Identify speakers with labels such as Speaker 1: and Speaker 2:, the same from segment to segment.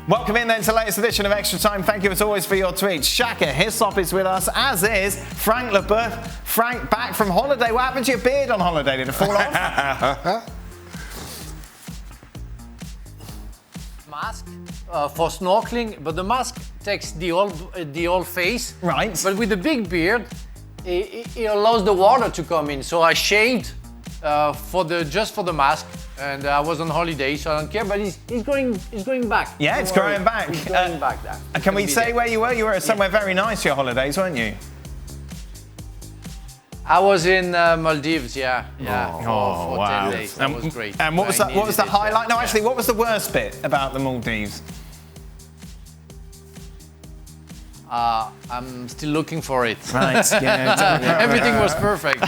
Speaker 1: Welcome in then to the latest edition of Extra Time. Thank you as always for your tweets. Shaka, Hislop is with us, as is Frank Leboeuf. Frank, back from holiday. What happened to your beard on holiday? Did it fall off?
Speaker 2: Mask for snorkeling, but the mask takes the old face.
Speaker 1: Right.
Speaker 2: But with the big beard, it allows the water to come in. So I shaved just for the mask, and I was on holiday, so I don't care. But he's going back.
Speaker 1: Yeah, it's growing back.
Speaker 2: He's going back.
Speaker 1: Can we say where you were? You were somewhere very nice for your holidays, weren't you?
Speaker 2: I was in Maldives, yeah.
Speaker 1: Oh,
Speaker 2: for
Speaker 1: wow.
Speaker 2: 10 days. That was great.
Speaker 1: And what was the highlight? No, actually, what was the worst bit about the Maldives?
Speaker 2: I'm still looking for it.
Speaker 1: Right, yeah.
Speaker 2: Everything was perfect.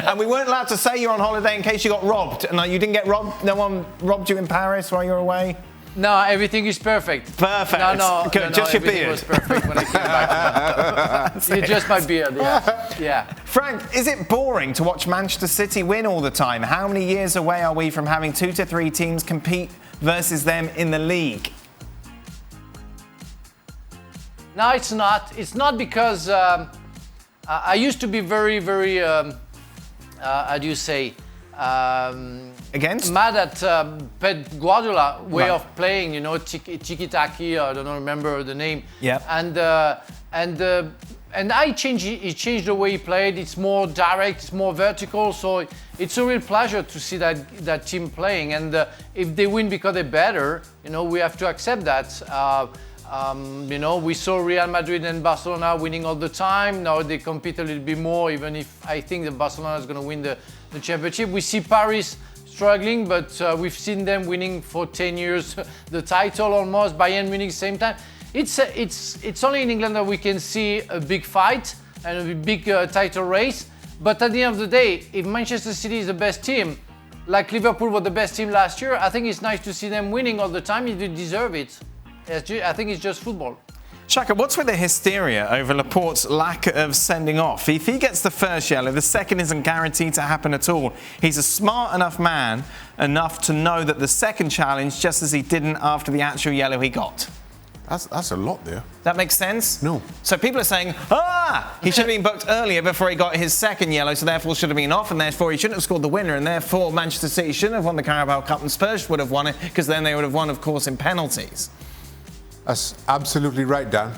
Speaker 1: And we weren't allowed to say you're on holiday in case you got robbed. No, you didn't get robbed? No one robbed you in Paris while you were away?
Speaker 2: No, everything is perfect.
Speaker 1: Perfect.
Speaker 2: No,
Speaker 1: good. Just your beard.
Speaker 2: Everything was perfect when I came back. It's just my beard, yeah.
Speaker 1: Frank, is it boring to watch Manchester City win all the time? How many years away are we from having 2 to 3 teams compete versus them in the league?
Speaker 2: No, it's not. It's not because I used to be very, very, how do you say,
Speaker 1: against?
Speaker 2: mad at Pep Guardiola way of playing, you know, tiki-taki, I don't remember the name.
Speaker 1: Yeah.
Speaker 2: And he changed the way he played. It's more direct, it's more vertical. So it's a real pleasure to see that team playing. And if they win because they're better, you know, we have to accept that. You know, we saw Real Madrid and Barcelona winning all the time. Now they compete a little bit more, even if I think that Barcelona is going to win the championship. We see Paris struggling, but we've seen them winning for 10 years the title almost. Bayern winning same time. It's only in England that we can see a big fight and a big title race. But at the end of the day, if Manchester City is the best team, like Liverpool was the best team last year, I think it's nice to see them winning all the time. They deserve it. I think it's just football.
Speaker 1: Shaka, what's with the hysteria over Laporte's lack of sending off? If he gets the first yellow, the second isn't guaranteed to happen at all. He's a smart enough man enough to know that the second challenge, just as he didn't after the actual yellow he got.
Speaker 3: That's a lot there.
Speaker 1: That makes sense?
Speaker 3: No.
Speaker 1: So people are saying, he should have been booked earlier before he got his second yellow, so therefore should have been off, and therefore he shouldn't have scored the winner, and therefore Manchester City shouldn't have won the Carabao Cup, and Spurs would have won it, because then they would have won, of course, in penalties.
Speaker 3: That's absolutely right, Dan.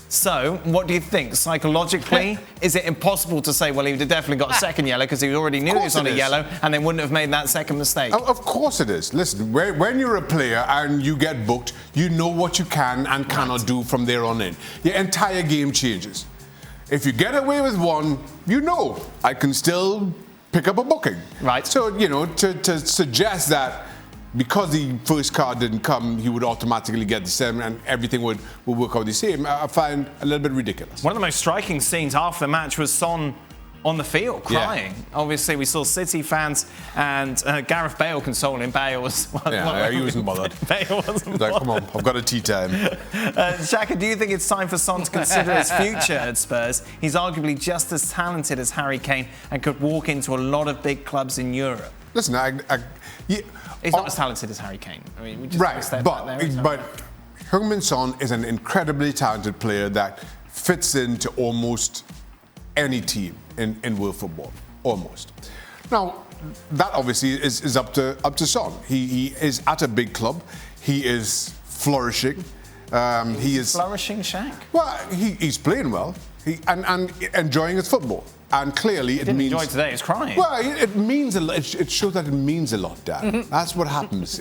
Speaker 1: So, what do you think? Psychologically, is it impossible to say, well, he would have definitely got a second yellow because he already knew he was on a yellow and they wouldn't have made that second mistake?
Speaker 3: Of course it is. Listen, when you're a player and you get booked, you know what you can and cannot do from there on in. Your entire game changes. If you get away with one, you know, I can still pick up a booking.
Speaker 1: Right.
Speaker 3: So, you know, to suggest that because the first card didn't come, he would automatically get the same and everything would work out the same, I find a little bit ridiculous.
Speaker 1: One of the most striking scenes after the match was Son on the field crying. Yeah. Obviously, we saw City fans and Gareth Bale consoling him. Bale was...
Speaker 3: he wasn't bothered.
Speaker 1: Bale wasn't bothered.
Speaker 3: Come on, I've got a tea time.
Speaker 1: Shaka, do you think it's time for Son to consider his future at Spurs? He's arguably just as talented as Harry Kane and could walk into a lot of big clubs in Europe.
Speaker 3: Listen,
Speaker 1: he's not as talented as Harry Kane. I mean, we just
Speaker 3: right, but Heung-min Son is an incredibly talented player that fits into almost any team in world football, almost. Now, that obviously is up to Son. He is at a big club. He is flourishing. He is
Speaker 1: flourishing, Shaq.
Speaker 3: Well, he's playing well. And enjoying his football. And clearly, it means...
Speaker 1: enjoy today, it's crying.
Speaker 3: Well, it means a lot. It shows that it means a lot, Dad. Mm-hmm. That's what happens.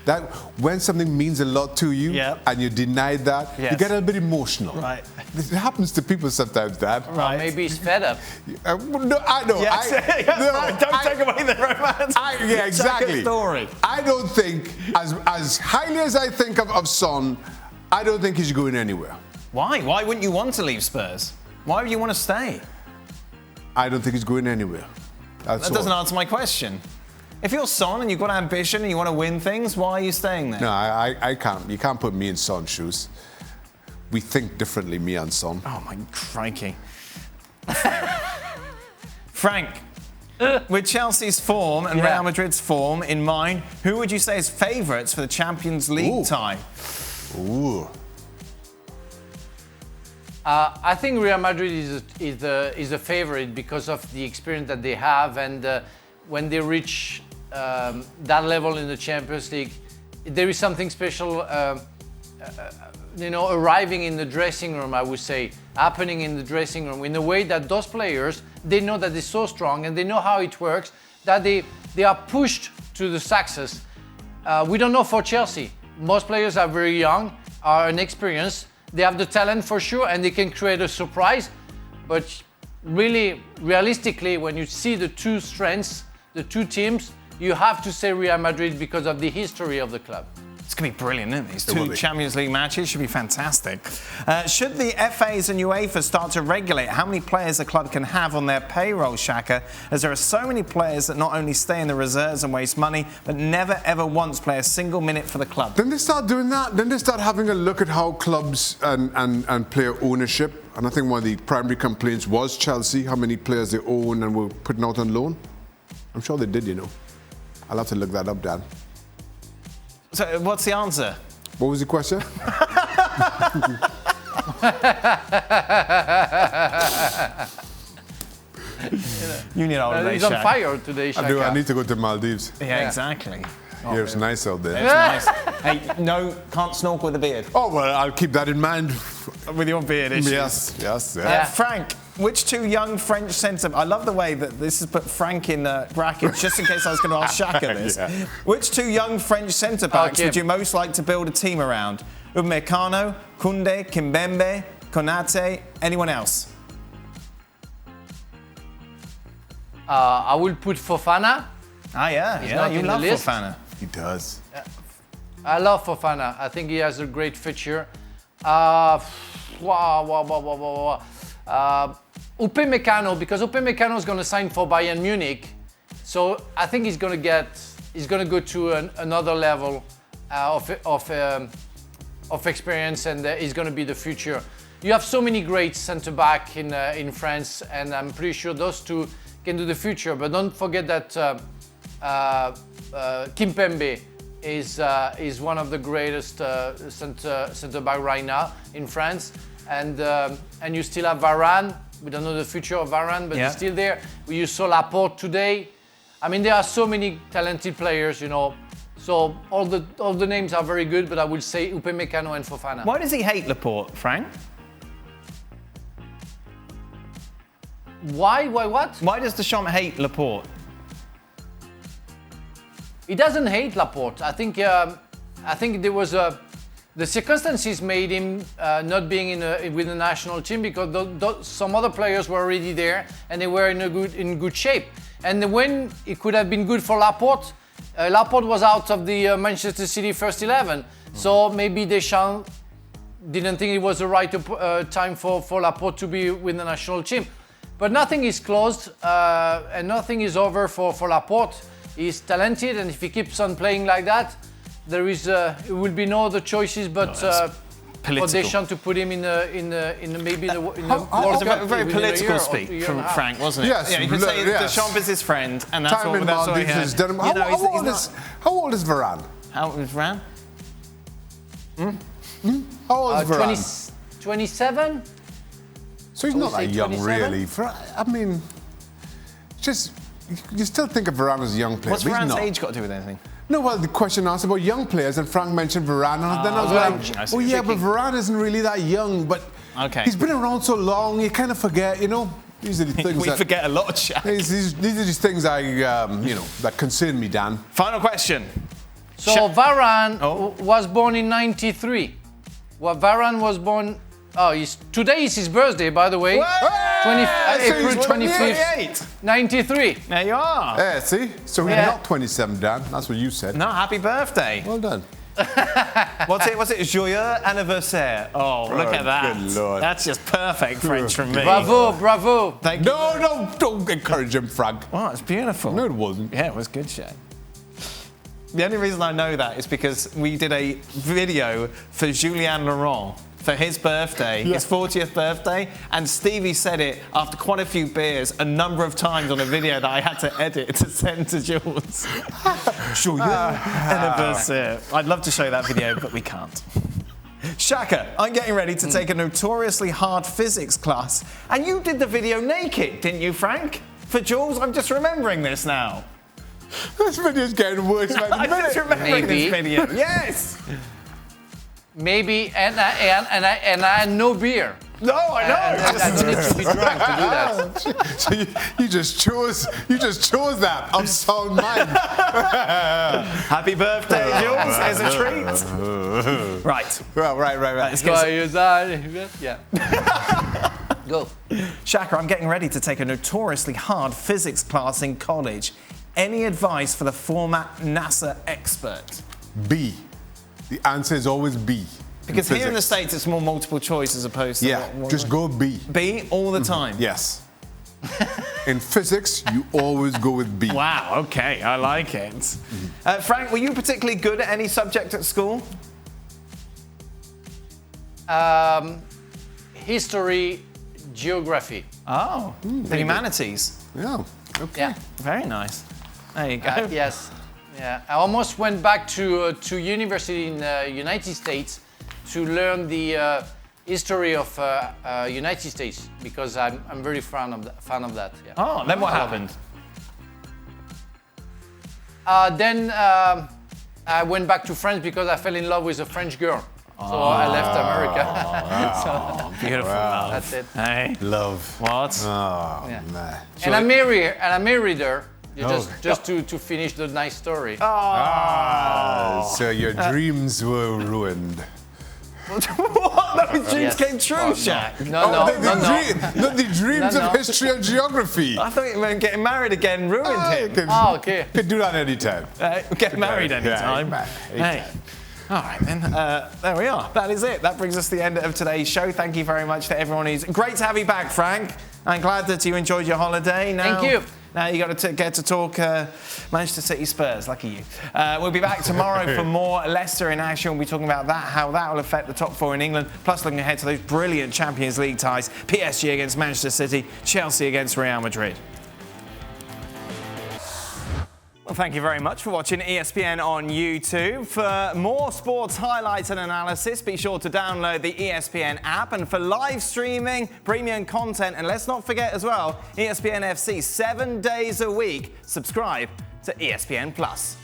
Speaker 3: That when something means a lot to you and you deny that, you get a bit emotional.
Speaker 1: Right.
Speaker 3: It happens to people sometimes, Dad.
Speaker 2: Right. Maybe he's fed up.
Speaker 3: No, I know.
Speaker 1: Yes. Don't take away the romance.
Speaker 3: Yeah, exactly.
Speaker 1: Story.
Speaker 3: I don't think, as highly as I think of Son, I don't think he's going anywhere.
Speaker 1: Why? Why wouldn't you want to leave Spurs? Why would you want to stay?
Speaker 3: I don't think he's going anywhere. That
Speaker 1: doesn't answer my question. If you're Son and you've got ambition and you want to win things, why are you staying there?
Speaker 3: No, I can't. You can't put me in Son's shoes. We think differently, me and Son.
Speaker 1: Oh, my crikey. Frank, With Chelsea's form and Real Madrid's form in mind, who would you say is favourites for the Champions League tie?
Speaker 3: Ooh.
Speaker 2: I think Real Madrid is a favourite because of the experience that they have, and when they reach that level in the Champions League, there is something special, arriving in the dressing room, I would say, happening in the dressing room in a way that those players, they know that they're so strong and they know how it works, that they are pushed to the success. We don't know for Chelsea. Most players are very young, are inexperienced. They have the talent for sure, and they can create a surprise. But really, realistically, when you see the two strengths, the two teams, you have to say Real Madrid because of the history of the club.
Speaker 1: It's going to be brilliant, isn't it? These two Champions League matches should be fantastic. Should the FAs and UEFA start to regulate how many players a club can have on their payroll, Shaka, as there are so many players that not only stay in the reserves and waste money, but never ever once play a single minute for the club?
Speaker 3: Then they start doing that. Then they start having a look at how clubs and player ownership. And I think one of the primary complaints was Chelsea, how many players they own and were putting out on loan. I'm sure they did, I'll have to look that up, Dan.
Speaker 1: So what's the answer?
Speaker 3: What was the question?
Speaker 1: You need old
Speaker 2: He's on fire today, Shaka.
Speaker 3: I do. I need to go to Maldives.
Speaker 1: Yeah, exactly.
Speaker 3: Yeah, it's nice out there.
Speaker 1: It's nice. Hey, no, can't snorkel with a beard.
Speaker 3: Oh, well, I'll keep that in mind.
Speaker 1: With your beard issues.
Speaker 3: Yes.
Speaker 1: Frank, which two young French centre... I love the way that this has put Frank in brackets, just in case I was going to ask Shaka this. Which two young French centre-backs would you most like to build a team around? Upamecano, Kounde, Kimpembe, Konate, anyone else?
Speaker 2: I will put Fofana.
Speaker 1: You love Fofana.
Speaker 3: He does.
Speaker 2: I love Fofana. I think he has a great future. Upamecano, because Upamecano is going to sign for Bayern Munich, so I think he's going to go to another level of experience, and he's going to be the future. You have so many great centre back in France, and I'm pretty sure those two can do the future. But don't forget that Kimpembe is one of the greatest centre back right now in France, and you still have Varane. We don't know the future of Varane, but he's still there. You saw Laporte today. I mean, there are so many talented players, So all the names are very good, but I would say Upamecano and Fofana.
Speaker 1: Why does he hate Laporte, Frank?
Speaker 2: Why what?
Speaker 1: Why does Deschamps hate Laporte?
Speaker 2: He doesn't hate Laporte. I think there was the circumstances made him not being with the national team, because some other players were already there and they were in good shape. And when it could have been good for Laporte, Laporte was out of the Manchester City first 11. So maybe Deschamps didn't think it was the right time for Laporte to be with the national team. But nothing is closed and nothing is over for Laporte. He's talented, and if he keeps on playing like that, there will be no other choices but for Deschamps to put him in maybe the World Cup.
Speaker 1: A very political speech from Frank, wasn't it?
Speaker 3: Yes,
Speaker 1: you could say Deschamps is his friend, and that's
Speaker 3: all he has done. How old is Varane?
Speaker 1: How old is Varane?
Speaker 3: How old is Varane?
Speaker 2: 27.
Speaker 3: So he's not that young,
Speaker 2: 27?
Speaker 3: really. I mean, you still think of Varane as a young player.
Speaker 1: What's Varane's age got to do with anything?
Speaker 3: No, well, the question asked about young players, and Frank mentioned Varane, and then I was like, oh yeah, but Varane isn't really that young, but he's been around so long, you kind of forget, These are the things
Speaker 1: we forget a lot, Shaq.
Speaker 3: These are just things that concern me, Dan.
Speaker 1: Final question.
Speaker 2: So Varane was born in 93. Well, Varane was born... today is his birthday, by the way. April 25th, 93.
Speaker 1: There you are.
Speaker 3: Yeah, see? So he's not 27, Dan. That's what you said.
Speaker 1: No, happy birthday.
Speaker 3: Well done.
Speaker 1: What's it? Joyeux anniversaire. Oh, look at that.
Speaker 3: Good Lord.
Speaker 1: That's just perfect French from me.
Speaker 2: Bravo.
Speaker 1: Thank you.
Speaker 3: No, don't encourage him, Frank.
Speaker 1: Oh, it's beautiful.
Speaker 3: No, it wasn't.
Speaker 1: Yeah, it was good, Shay. The only reason I know that is because we did a video for Julien Laurent for his birthday, his 40th birthday, and Stevie said it after quite a few beers a number of times on a video that I had to edit to send to Jules. Anniversary. I'd love to show that video, but we can't. Shaka, I'm getting ready to take a notoriously hard physics class, and you did the video naked, didn't you, Frank? For Jules, I'm just remembering this now.
Speaker 3: This video's getting worse by the
Speaker 1: I'm
Speaker 3: minute.
Speaker 1: just remembering this video. Yes.
Speaker 2: Maybe, and I had no beer.
Speaker 1: No, I know.
Speaker 2: And you need to be drunk to do that.
Speaker 3: So you just chose that of sound mind.
Speaker 1: Happy birthday, Jules. There's a treat. Right.
Speaker 3: Well, right.
Speaker 1: Let's get
Speaker 2: Yeah. Go.
Speaker 1: Shaka, I'm getting ready to take a notoriously hard physics class in college. Any advice for the former NASA expert?
Speaker 3: B. The answer is always B.
Speaker 1: Because here in the States, it's more multiple choice as opposed to...
Speaker 3: just go B.
Speaker 1: B all the time?
Speaker 3: Yes. In physics, you always go with B.
Speaker 1: Wow, okay, I like it. Frank, were you particularly good at any subject at school?
Speaker 2: History, geography.
Speaker 1: Oh, the humanities.
Speaker 3: Yeah. Okay.
Speaker 2: Yeah.
Speaker 1: Very nice. There you go.
Speaker 2: Yes. Yeah. I almost went back to university in the United States to learn the history of United States because I'm very fan of that. Yeah.
Speaker 1: Oh, then what happened?
Speaker 2: Then I went back to France because I fell in love with a French girl. So I left America.
Speaker 1: So, beautiful. Wow.
Speaker 2: That's it.
Speaker 1: Hey.
Speaker 3: Love.
Speaker 1: What?
Speaker 3: Oh,
Speaker 2: Yeah.
Speaker 3: man.
Speaker 2: And I married her. Just to finish the nice story.
Speaker 3: So your dreams were ruined.
Speaker 1: What? Those dreams came true, Shaq.
Speaker 2: No.
Speaker 3: The dreams of history and geography.
Speaker 1: I thought you meant getting married again ruined him.
Speaker 2: Okay.
Speaker 3: Could do that anytime.
Speaker 1: Get married anytime. Hey. All right, then. There we are. That is it. That brings us to the end of today's show. Thank you very much to everyone who's... Great to have you back, Frank. I'm glad that you enjoyed your holiday. Now,
Speaker 2: Thank you.
Speaker 1: Now you got to get to talk Manchester City Spurs. Lucky you. We'll be back tomorrow for more Leicester in action. We'll be talking about that, how that will affect the top four in England, plus looking ahead to those brilliant Champions League ties. PSG against Manchester City, Chelsea against Real Madrid. Well, thank you very much for watching ESPN on YouTube. For more sports highlights and analysis, be sure to download the ESPN app. And for live streaming, premium content, and let's not forget as well, ESPN FC 7 days a week. Subscribe to ESPN Plus.